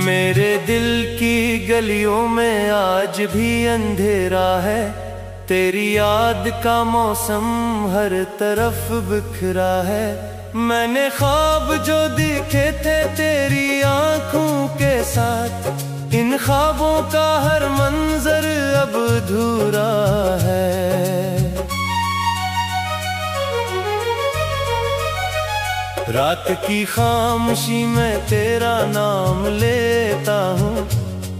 मेरे दिल की गलियों में आज भी अंधेरा है, तेरी याद का मौसम हर तरफ बिखरा है। मैंने ख्वाब जो देखे थे तेरी आंखों के साथ, इन ख्वाबों का हर मंजर अब अधूरा है। रात की खामोशी में तेरा नाम लेता हूँ,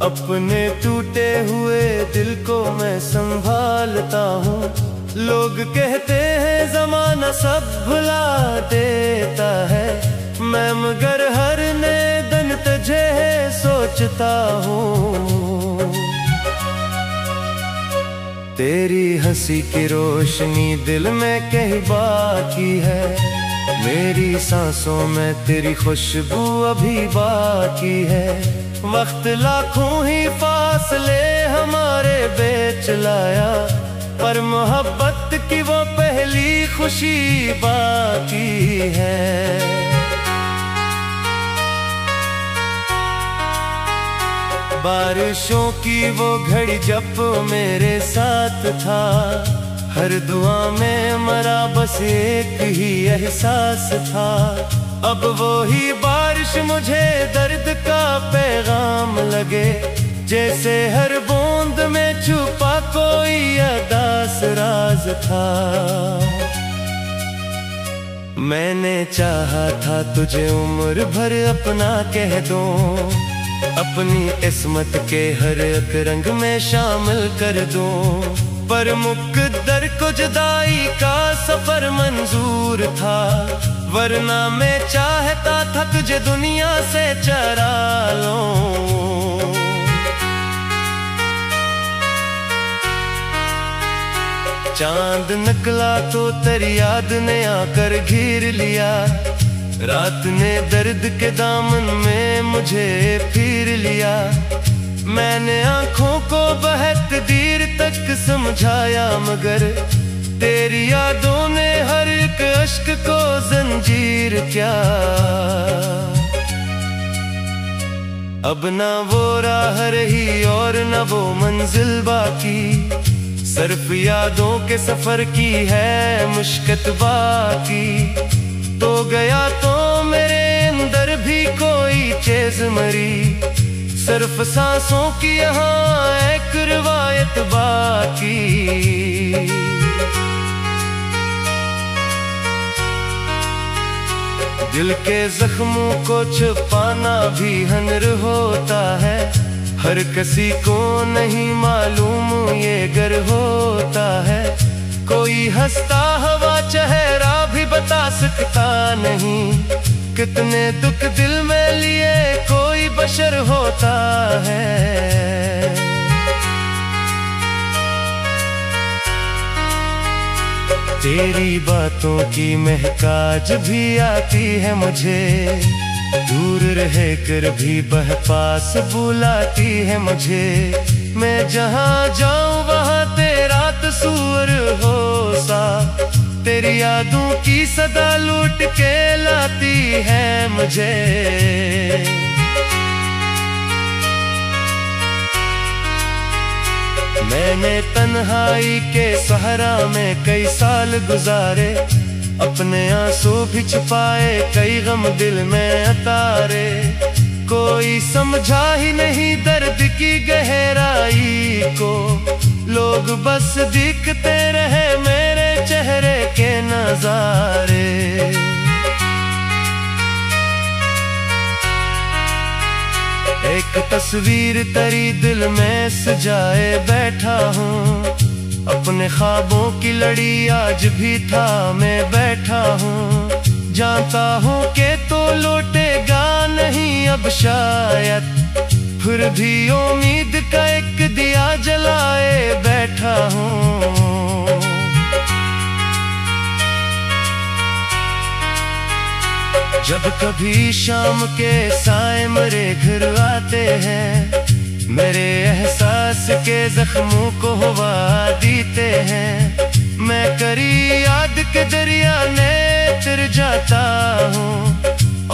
अपने टूटे हुए दिल को मैं संभालता हूँ। लोग कहते हैं ज़माना सब भुला देता है, मैं मगर हर नए दिन तुझे सोचता हूँ। तेरी हंसी की रोशनी दिल में कहीं बाकी है, मेरी सांसों में तेरी खुशबू अभी बाकी है। वक्त लाखों ही फासले हमारे बेच लाया, पर मोहब्बत की वो पहली खुशी बाकी है। बारिशों की वो घड़ी जब मेरे साथ था, हर दुआ में मरा बस एक ही एहसास था। अब वो ही बारिश मुझे दर्द का पैगाम लगे, जैसे हर बूंद में छुपा कोई अदास राज था। मैंने चाहा था तुझे उम्र भर अपना कह दूं, अपनी किस्मत के हर एक रंग में शामिल कर दूं, पर मुक़द्दर को जुदाई का सफर मंजूर था। वरना मैं चाहता था तुझे दुनिया से चरा लूं। चांद निकला तो तेरी याद ने आकर घेर लिया, रात ने दर्द के दामन में मुझे फिर लिया। मैंने आंखों को बहुत देर तक समझाया, मगर तेरी यादों ने हर एक अश्क को जंजीर क्या। अब ना वो राह रही और ना वो मंजिल बाकी, सिर्फ यादों के सफर की है मुश्किल बाकी। तो गया तो मेरे अंदर भी कोई चीज मरी, सिर्फ सांसों की यहाँ एक रिवायत बाकी। दिल के जख्मों को छुपाना भी हुनर होता है, हर किसी को नहीं मालूम ये गर होता है। कोई हंसता हुआ चेहरा भी बता सकता नहीं, कितने दुख दिल में लिए कोई बशर होता है। तेरी बातों की महकाज भी आती है मुझे, दूर रह कर भी बह पास बुलाती है मुझे। मैं जहाँ जाऊँ वहाँ तेरा तस्वीर हो सा, तेरी यादों की सदा लूट के लाती है मुझे। मैंने तन्हाई के सहारा में कई साल गुजारे, अपने आंसू भी छुपाए कई गम दिल में अतारे। कोई समझा ही नहीं दर्द की गहराई को, लोग बस दिखते रहे मेरे चेहरे के नजारे। एक तस्वीर तेरी दिल में सजाए बैठा हूँ, अपने ख्वाबों की लड़ी आज भी था मैं बैठा हूँ। जानता हूँ कि तो लौटेगा नहीं अब शायद, फिर भी उम्मीद का एक दिया जलाए बैठा हूँ। जब कभी शाम के साए मेरे घर आते हैं, मेरे एहसास के जख्मों को हवा देते हैं। मैं करी याद के दरिया में तिर जाता हूँ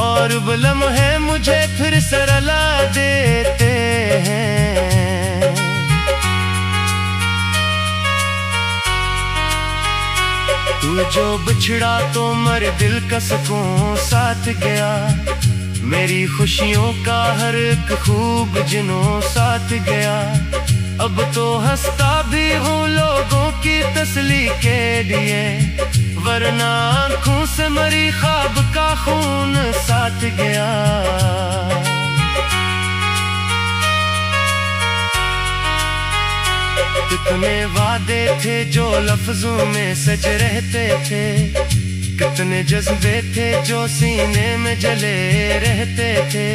और वो लम्हे मुझे फिर से रुला देते हैं। तू जो बिछड़ा तो मेरे दिल का सुकून साथ गया, मेरी खुशियों का हर एक खूब जिनों साथ गया। अब तो हंसता भी हूँ लोगों की तसली के लिए, वरना आँखों से मरी ख्वाब का खून साथ गया। कितने वादे थे जो लफ्जों में सज रहते थे, कितने जज्बे थे जो सीने में जले रहते थे।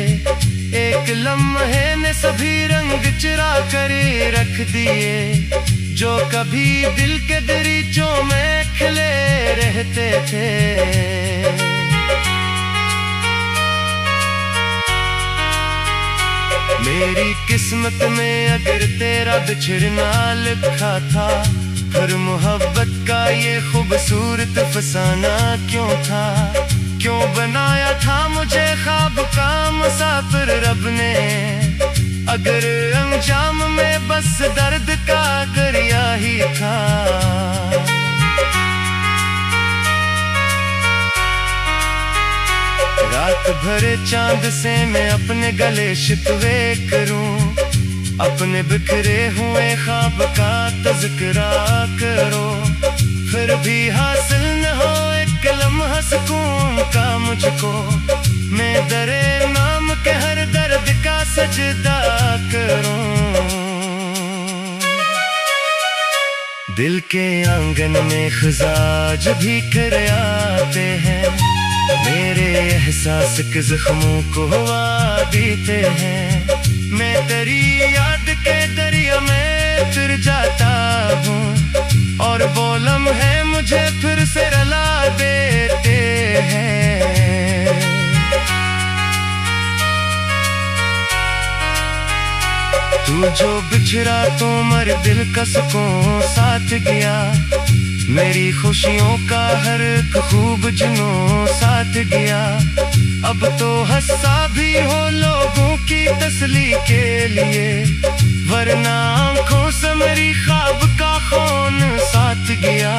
एक लम्हे ने सभी रंग चुरा कर रख दिए, जो कभी दिल के दरीचों में खिले रहते थे। मेरी किस्मत में अगर तेरा बिछड़ना लिखा था, फिर मोहब्बत का ये खूबसूरत फसाना क्यों था? क्यों बनाया था मुझे ख्वाब का मुसाफिर रब ने, अगर अंजाम में बस दर्द का दरिया ही था। रात भर चांद से मैं अपने गले शिकवे करूं, अपने बिखरे हुए ख्वाब का तज़किरा करो, फिर भी हासिल न हो एक लम्हा सुकून का मुझको। मैं दरे नाम के हर दर्द का सजदा करूं। दिल के आंगन में खिजाज भी कर आते हैं, मेरे एहसास के जख्मों को हवा देते हैं। मैं तेरी याद के दरिया में फिर जाता हूँ और वो लम्हे मुझे फिर से रुला देते हैं। तू जो बिछड़ा तो मेरे दिल का सुकून साथ गया, मेरी खुशियों का हर एक खूब जुनून साथ गया। अब तो हंसा भी हो लोगों की तसली के लिए, वरना आँखों से मेरी ख्वाब का खून साथ गया।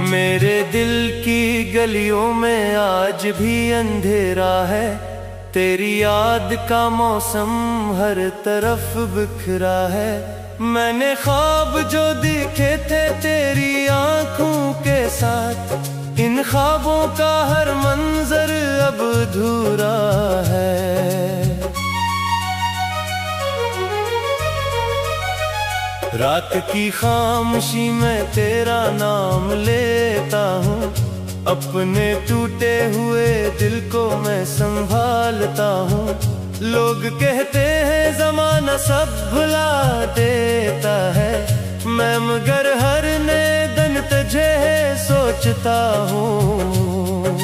मेरे दिल की गलियों में आज भी अंधेरा है, तेरी याद का मौसम हर तरफ बिखरा है। मैंने ख्वाब जो देखे थे तेरी आंखों के साथ, इन ख्वाबों का हर मंजर अब अधूरा है। रात की खामोशी में तेरा नाम लेता हूँ, अपने टूटे हुए दिल को मैं संभालता हूँ। लोग कहते हैं ज़माना सब भुला देता है, मैं मगर हर नए दिन तुझे सोचता हूँ।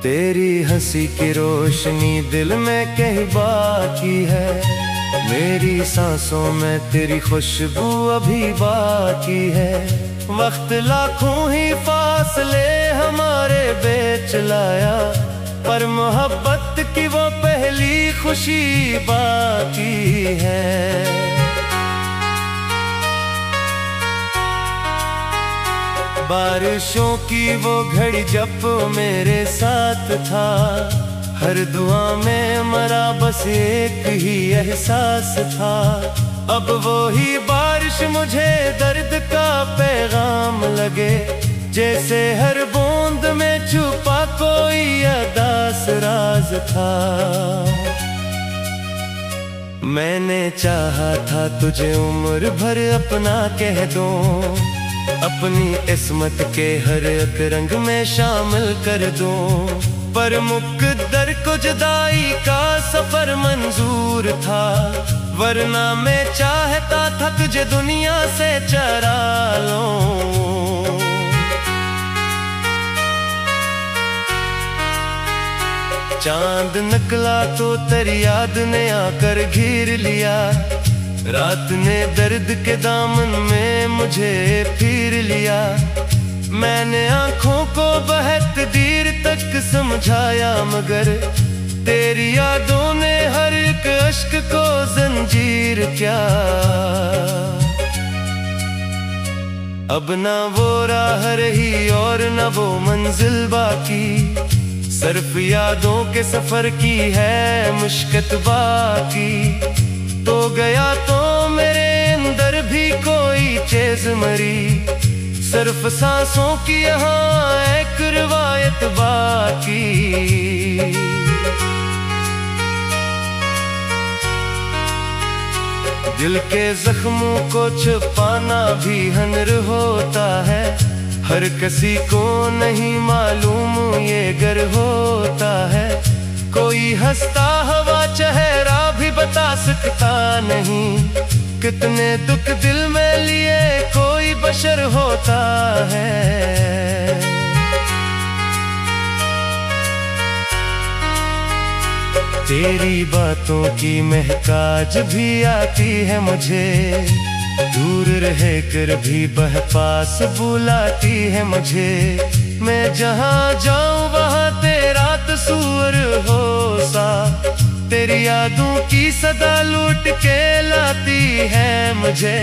तेरी हंसी की रोशनी दिल में कहीं बाकी है, मेरी सांसों में तेरी खुशबू अभी बाकी है। वक्त लाखों ही फासले हमारे बेच लाया, पर मोहब्बत की वो पहली खुशी बाकी है। बारिशों की वो घड़ी जब मेरे साथ था, हर दुआ में मरा बस एक ही एहसास था। अब वो ही बारिश मुझे दर्द का पैगाम लगे, जैसे हर बूंद में छुपा कोई अदास राज था। मैंने चाहा था तुझे उम्र भर अपना कह दूं, अपनी इस्मत के हर एक रंग में शामिल कर दूं, पर मुक़द्दर को जुदाई का सफर मंजूर था, वरना मैं चाहता था तुझे दुनिया से चरा लूं। चांद निकला तो तेरी याद ने आकर घेर लिया, रात ने दर्द के दामन में मुझे फिर लिया। मैंने आंखों को बहुत देर तक समझाया, मगर तेरी यादों ने हर एक अश्क को जंजीर क्या। अब ना वो राह रही और ना वो मंजिल बाकी, सिर्फ यादों के सफर की है मुश्किल बाकी। तो गया तो मेरे अंदर भी कोई चीज मरी, सिर्फ सांसों की यहाँ एक रिवायत बाकी। दिल के जख्मों को छुपाना भी हुनर होता है, हर किसी को नहीं मालूम ये गर होता है। कोई हंसता हुआ चेहरा भी बता सकता नहीं, कितने दुख दिल में लिए कोई बशर होता है। तेरी बातों की महकाज भी आती है मुझे, दूर रह कर भी बह पास बुलाती है मुझे। मैं जहाँ जाऊँ वहाँ तेरा तस्वीर हो सा, तेरी यादों की सदा लूट के लाती है मुझे।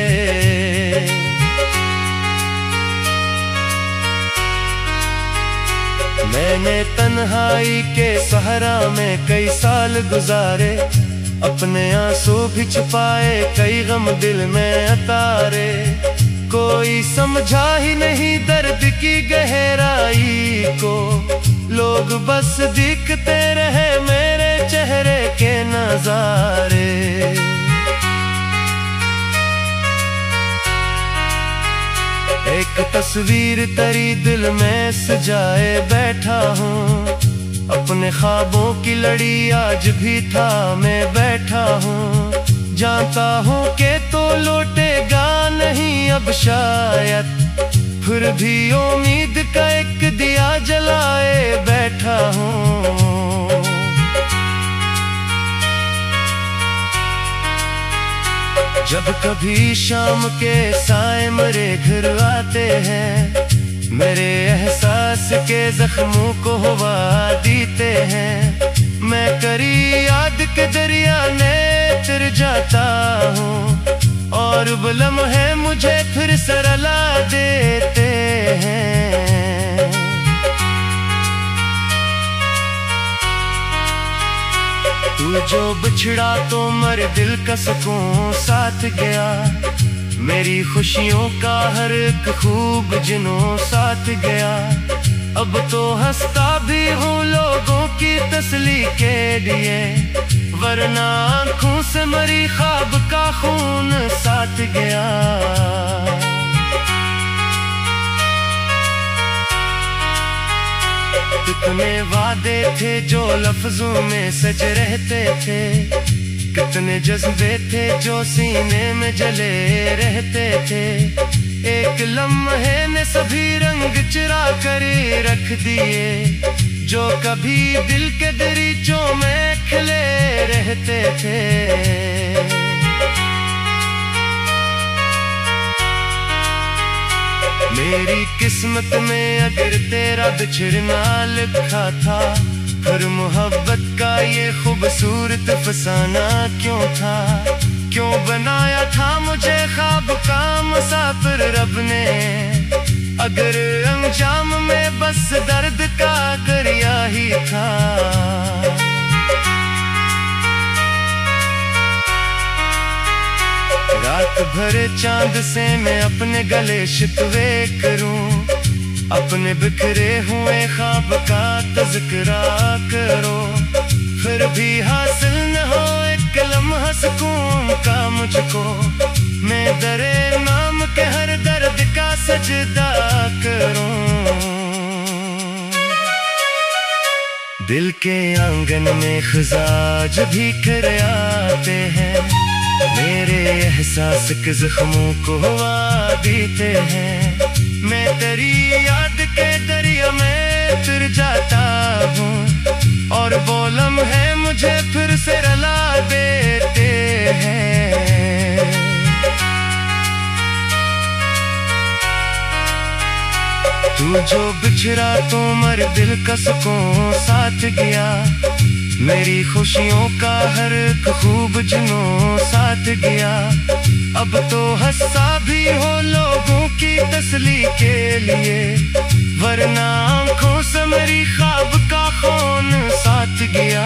मैंने तन्हाई के सहारा में कई साल गुजारे, अपने आंसू भी छुपाए कई गम दिल में अतारे। कोई समझा ही नहीं दर्द की गहराई को, लोग बस दिखते रहे मेरे चेहरे के नजारे। एक तस्वीर तेरी दिल में सजाए बैठा हूँ, अपने ख्वाबों की लड़ी आज भी था मैं बैठा हूँ। जानता हूँ कि तो लौटेगा नहीं अब शायद, फिर भी उम्मीद का एक दिया जलाए बैठा हूँ। जब कभी शाम के साए मेरे घर आते हैं, मेरे एहसास के जख्मों को हवा देते हैं। मैं करी याद के दरिया में तर जाता हूँ, और वो लम्हे मुझे फिर से रुला देते हैं। तू जो बिछड़ा तो मेरे दिल का सुकून साथ गया, मेरी खुशियों का हर एक खूब जिनों साथ गया। अब तो हंसता भी हूँ लोगों की तसली के लिए, वरना आँखों से मरी ख्वाब का खून साथ गया। कितने वादे थे जो लफ्जों में सज रहते थे, कितने जज्बे थे जो सीने में जले रहते थे। एक लम्हे ने सभी रंग चुरा कर रख दिए, जो कभी दिल के दरीचों में खिले रहते थे। मेरी किस्मत में अगर तेरा बिछड़ना लिखा था, फिर मोहब्बत का ये खूबसूरत फसाना क्यों था। क्यों बनाया था मुझे ख्वाब का मुसाफिर रब ने, अगर अंजाम में बस दर्द का करिया ही था। रात भर चांद से मैं अपने गले शिकवे करूं, अपने बिखरे हुए ख्वाब का तज़किरा करो। फिर भी हासिल न हो एक लम्हा सुकून का मुझको, मैं दरे नाम के हर दर्द का सजदा करूं। दिल के आंगन में खिजाज भी कर आते हैं, मेरे एहसास के जख्मों को हवा देते हैं। मैं तेरी याद के दरिया में फिर जाता हूँ, और वो लम्हे मुझे फिर से रुला देते हैं। तू जो बिछड़ा तो मर दिल का सुकून साथ गया, मेरी खुशियों का हर एक खूब जुनून साथ गया। अब तो हंसा भी हो लोगों की तसली के लिए, वरना आंखों से मेरी ख्वाब का खून साथ गया।